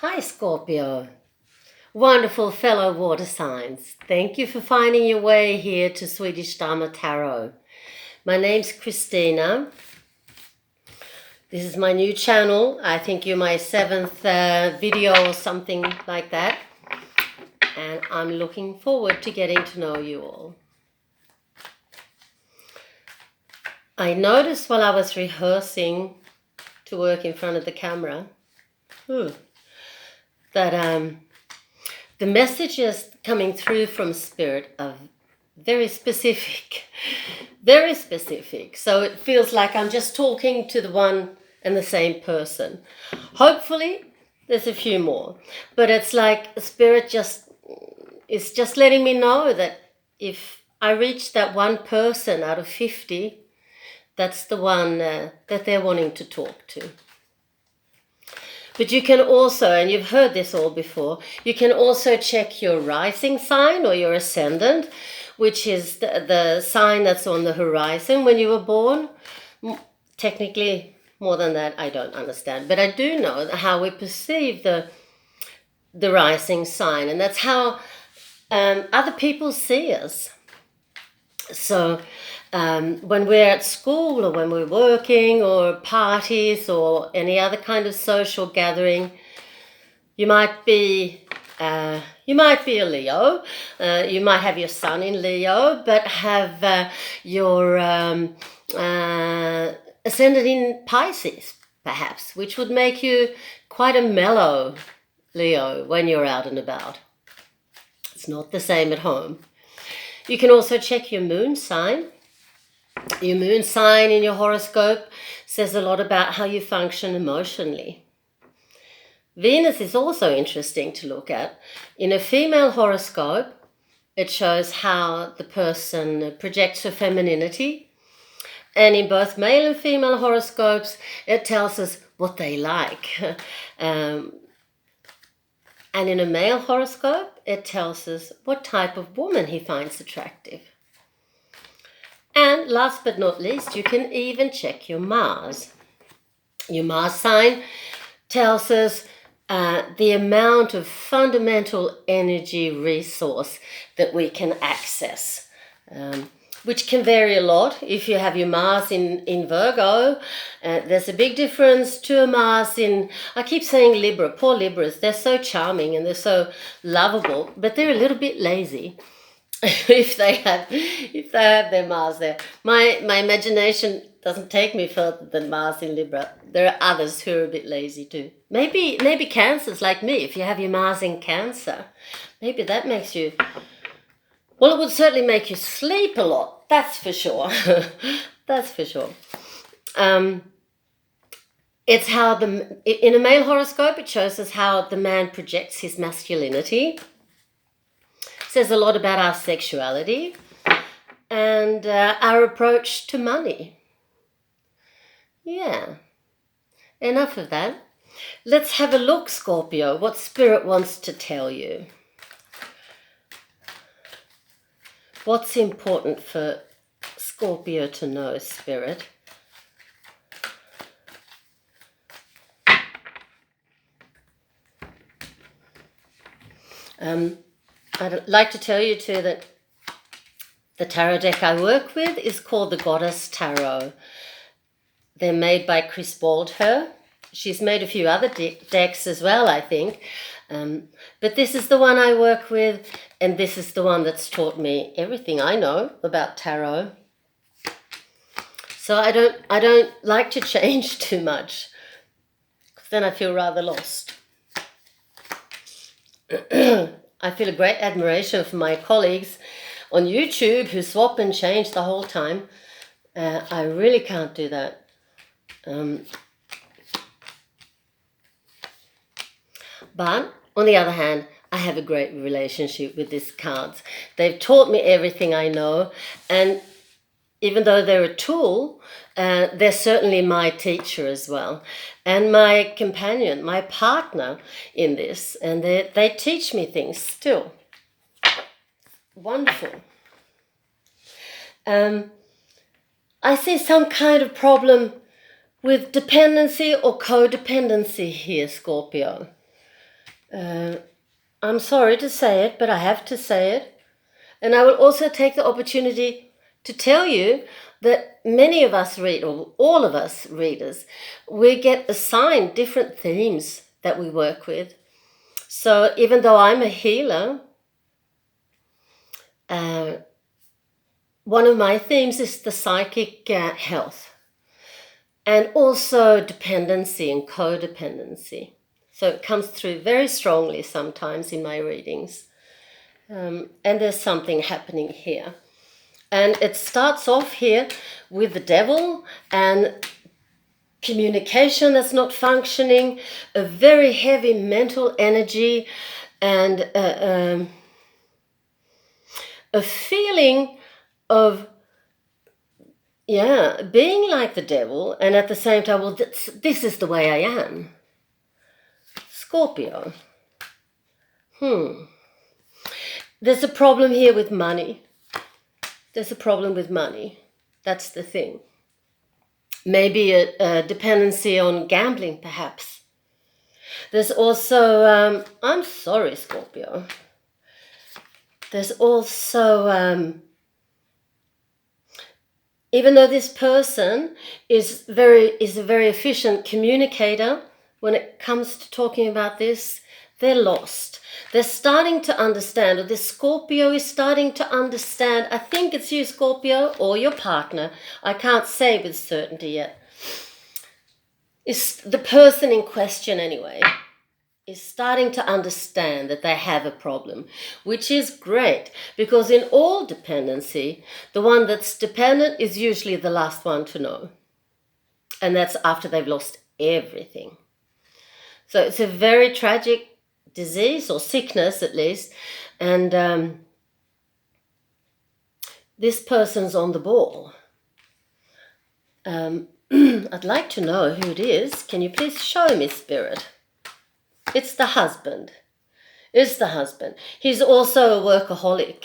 Hi Scorpio, wonderful fellow water signs. Thank you for finding your way here to Swedish Dharma Tarot. My name's Christina. This is my new channel. I think you're my 7th video or something like that. And I'm looking forward to getting to know you all. I noticed while I was rehearsing to work in front of the camera that the messages coming through from Spirit are very specific, very specific. So it feels like I'm just talking to the one and the same person. Hopefully there's a few more, but it's like Spirit is just letting me know that if I reach that one person out of 50, that's the one that they're wanting to talk to. But you can also, and you've heard this all before, you can also check your rising sign or your ascendant, which is the sign that's on the horizon when you were born. Technically, more than that, I don't understand. But I do know how we perceive the rising sign, and that's how other people see us. So when we're at school or when we're working or parties or any other kind of social gathering, you might be a Leo, you might have your sun in Leo, but have your ascendant in Pisces, perhaps, which would make you quite a mellow Leo when you're out and about. It's not the same at home. You can also check your moon sign. Your moon sign in your horoscope says a lot about how you function emotionally. Venus is also interesting to look at. In a female horoscope, it shows how the person projects her femininity. And in both male and female horoscopes, it tells us what they like. And in a male horoscope, it tells us what type of woman he finds attractive. And last but not least, you can even check your Mars. Your Mars sign tells us the amount of fundamental energy resource that we can access, which can vary a lot. If you have your Mars in Virgo, there's a big difference to a Mars in, I keep saying Libra, poor Libras, they're so charming and they're so lovable, but they're a little bit lazy. if they have their Mars there. My imagination doesn't take me further than Mars in Libra. There are others who are a bit lazy too. Maybe Cancers like me. If you have your Mars in Cancer, maybe that makes you, well, it would certainly make you sleep a lot. That's for sure. That's for sure. It's how in a male horoscope, it shows us how the man projects his masculinity. Says a lot about our sexuality and our approach to money. Yeah, enough of that. Let's have a look, Scorpio, what Spirit wants to tell you. What's important for Scorpio to know, Spirit? I'd like to tell you too that the tarot deck I work with is called the Goddess Tarot. They're made by Chris Baldher. She's made a few other decks as well, I think. But this is the one I work with, and this is the one that's taught me everything I know about tarot. So I don't like to change too much, because then I feel rather lost. I feel a great admiration for my colleagues on YouTube who swap and change the whole time. I really can't do that. But on the other hand, I have a great relationship with these cards. They've taught me everything I know, and even though they're a tool, they're certainly my teacher as well, and my companion, my partner in this, and they teach me things still. Wonderful. I see some kind of problem with dependency or codependency here, Scorpio. I'm sorry to say it, but I have to say it. And I will also take the opportunity to tell you that many of us read, or all of us readers, we get assigned different themes that we work with. So even though I'm a healer, one of my themes is the psychic health, and also dependency and codependency. So it comes through very strongly sometimes in my readings. And there's something happening here. And it starts off here with the devil and communication that's not functioning, a very heavy mental energy, and a feeling of, being like the devil, and at the same time, well, this is the way I am. Scorpio. There's a problem here with money. There's a problem with money. That's the thing. Maybe a dependency on gambling, perhaps. There's also, I'm sorry, Scorpio. There's also, even though this person is a very efficient communicator, when it comes to talking about this, they're lost. They're starting to understand, or this Scorpio is starting to understand. I think it's you, Scorpio, or your partner. I can't say with certainty yet. It's the person in question anyway, is starting to understand that they have a problem, which is great, because in all dependency, the one that's dependent is usually the last one to know. And that's after they've lost everything. So it's a very tragic disease, or sickness at least, and this person's on the ball. I'd like to know who it is. Can you please show me, Spirit? It's the husband. It's the husband. He's also a workaholic.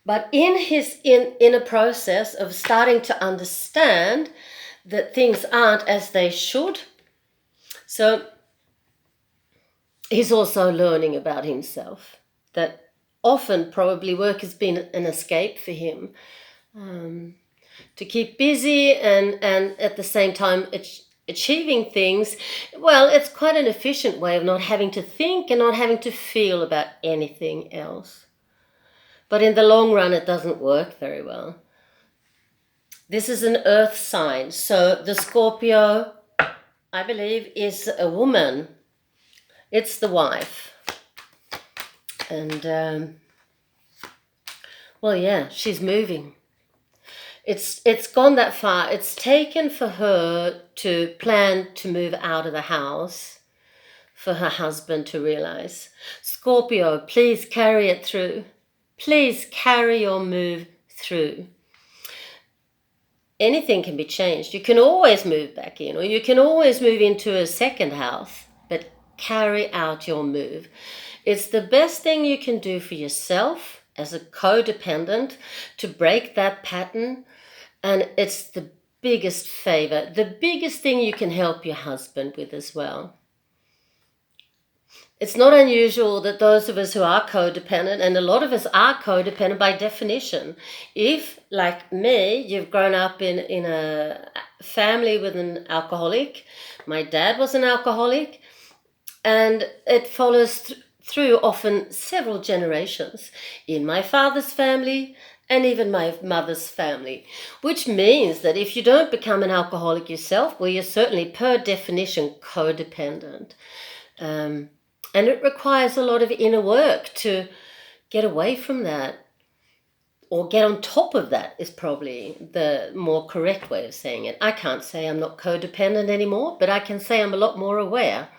But in a process of starting to understand that things aren't as they should, so he's also learning about himself, that often probably work has been an escape for him, to keep busy and at the same time achieving things. Well, it's quite an efficient way of not having to think and not having to feel about anything else. But in the long run, it doesn't work very well. This is an earth sign. So the Scorpio, I believe, is a woman. It's the wife. And, well, yeah, she's moving. It's gone that far. It's taken for her to plan to move out of the house for her husband to realize. Scorpio, please carry it through. Please carry your move through. Anything can be changed. You can always move back in, or you can always move into a second house, but carry out your move. It's the best thing you can do for yourself as a codependent, to break that pattern. And it's the biggest favor, the biggest thing you can help your husband with as well. It's not unusual that those of us who are codependent, and a lot of us are codependent by definition, if, like me, you've grown up in a family with an alcoholic. My dad was an alcoholic, and it follows through often several generations in my father's family and even my mother's family, which means that if you don't become an alcoholic yourself, well, you're certainly per definition codependent. And it requires a lot of inner work to get away from that, or get on top of that is probably the more correct way of saying it. I can't say I'm not codependent anymore, but I can say I'm a lot more aware.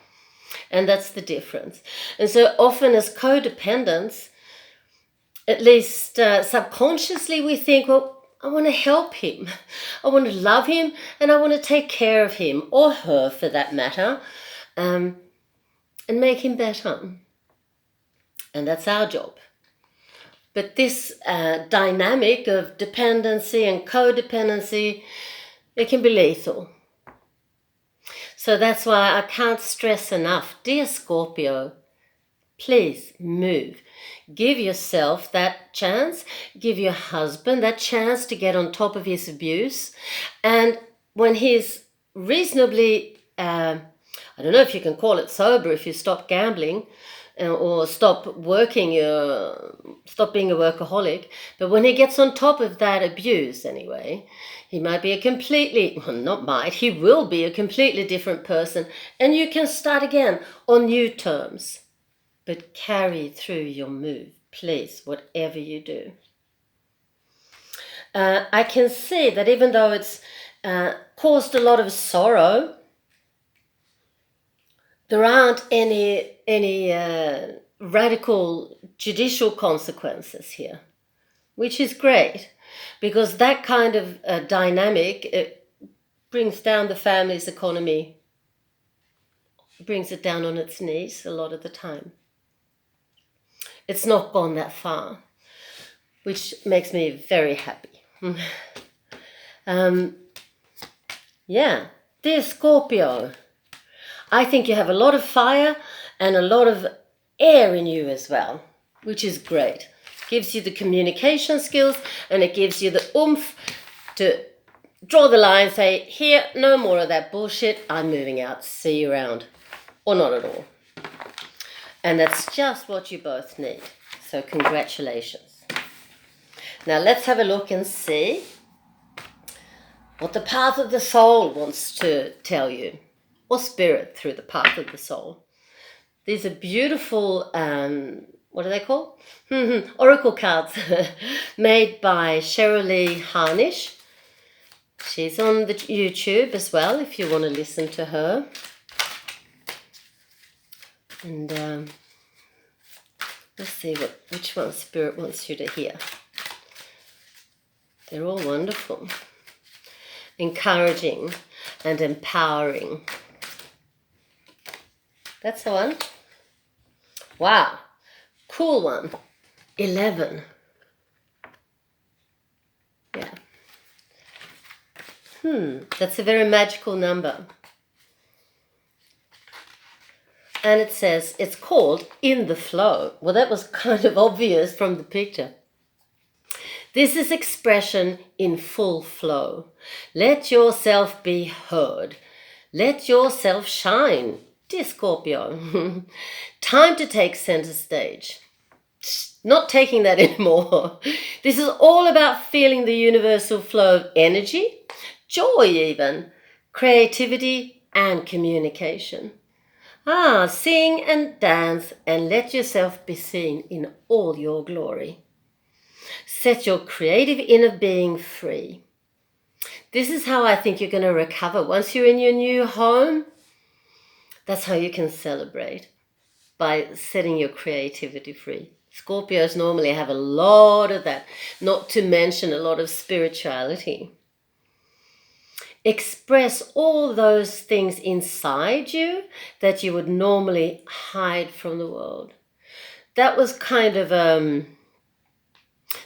And that's the difference. And so often as codependents, at least subconsciously, we think, well, I want to help him. I want to love him, and I want to take care of him, or her for that matter, and make him better. And that's our job. But this dynamic of dependency and codependency, it can be lethal. So that's why I can't stress enough, dear Scorpio, please move. Give yourself that chance. Give your husband that chance to get on top of his abuse. And when he's reasonably, I don't know if you can call it sober, if you stop gambling or stop working, stop being a workaholic. But when he gets on top of that abuse anyway, he might be he will be a completely different person. And you can start again on new terms. But carry through your move, please, whatever you do. I can see that even though it's caused a lot of sorrow, there aren't any radical judicial consequences here, which is great, because that kind of dynamic, it brings down the family's economy, brings it down on its knees a lot of the time. It's not gone that far, which makes me very happy. Yeah, dear Scorpio, I think you have a lot of fire and a lot of air in you as well, which is great. Gives you the communication skills, and it gives you the oomph to draw the line, say, here, no more of that bullshit, I'm moving out, see you around. Or not at all. And that's just what you both need. So congratulations. Now let's have a look and see what the path of the soul wants to tell you, or spirit through the path of the soul. These are beautiful, what are they called? Oracle cards made by Cheryl Lee Harnish. She's on the YouTube as well if you want to listen to her. And let's see which one Spirit wants you to hear. They're all wonderful. Encouraging and empowering. That's the one. Wow. Cool one. 11. Yeah. That's a very magical number. And it says, it's called In the Flow. Well, that was kind of obvious from the picture. This is expression in full flow. Let yourself be heard. Let yourself shine, dear Scorpio. Time to take center stage. Not taking that anymore. This is all about feeling the universal flow of energy, joy even, creativity and communication. Sing and dance and let yourself be seen in all your glory. Set your creative inner being free. This is how I think you're going to recover. Once you're in your new home, that's how you can celebrate, by setting your creativity free. Scorpios normally have a lot of that, not to mention a lot of spirituality. Express all those things inside you that you would normally hide from the world. That was kind of,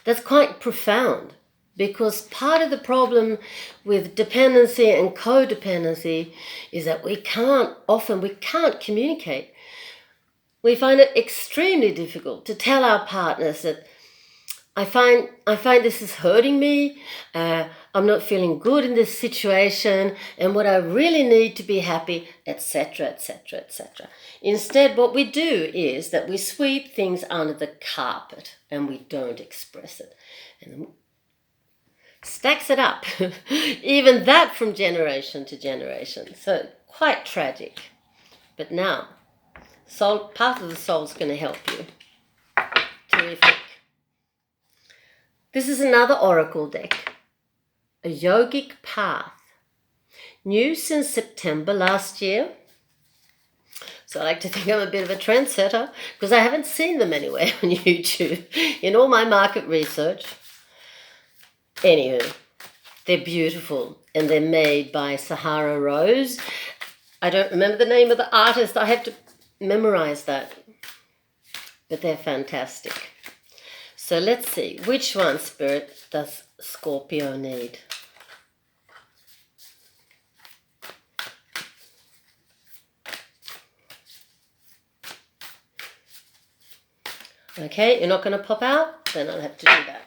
that's quite profound, because part of the problem with dependency and codependency is that we can't communicate. We find it extremely difficult to tell our partners that I find this is hurting me, I'm not feeling good in this situation, and what I really need to be happy, etc., etc., etc. Instead, what we do is that we sweep things under the carpet and we don't express it. And stacks it up, even that from generation to generation. So quite tragic. But now, path of the soul is going to help you. Terrific. This is another oracle deck, a yogic path, new since September last year. So I like to think I'm a bit of a trendsetter, because I haven't seen them anywhere on YouTube in all my market research. Anywho, they're beautiful, and they're made by Sahara Rose. I don't remember the name of the artist. I have to memorize that. But they're fantastic. So let's see, which one, Spirit, does Scorpio need? Okay, you're not going to pop out? Then I'll have to do that.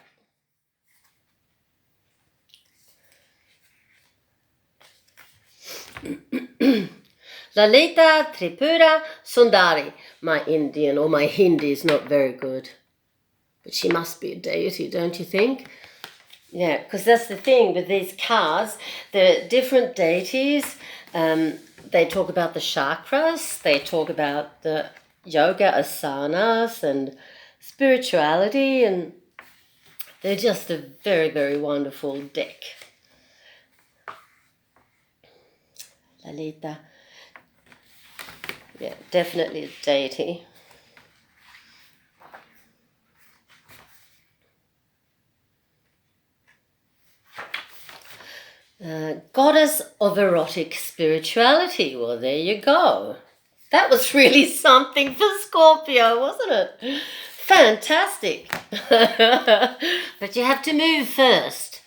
Lalita Tripura Sundari. My Indian or my Hindi is not very good. But she must be a deity, don't you think? Yeah, because that's the thing with these cards. There are different deities. They talk about the chakras. They talk about the yoga asanas and spirituality. And they're just a very, very wonderful deck. Lalita. Yeah, definitely a deity. Goddess of erotic spirituality. Well, there you go. That was really something for Scorpio, wasn't it? Fantastic. But you have to move first.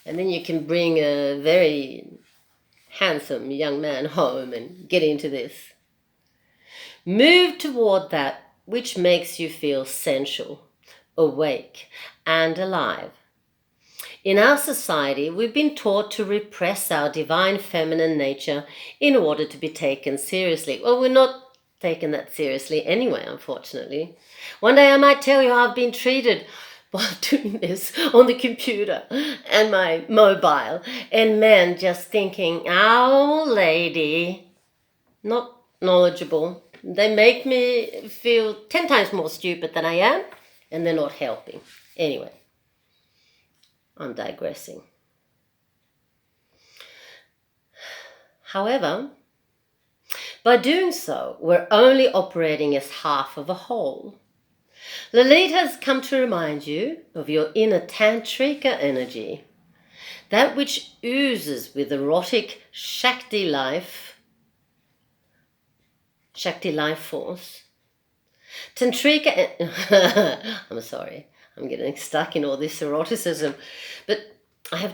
And then you can bring a very handsome young man home and get into this. Move toward that which makes you feel sensual, awake, and alive. In our society, we've been taught to repress our divine feminine nature in order to be taken seriously. Well, we're not taken that seriously anyway, unfortunately. One day I might tell you how I've been treated while doing this on the computer and my mobile, and men just thinking, oh, lady, not knowledgeable. They make me feel 10 times more stupid than I am, and they're not helping. Anyway. I'm digressing. However, by doing so, we're only operating as half of a whole. Lalita has come to remind you of your inner tantrika energy, that which oozes with erotic Shakti life force. Tantrika, I'm sorry, I'm getting stuck in all this eroticism, but I have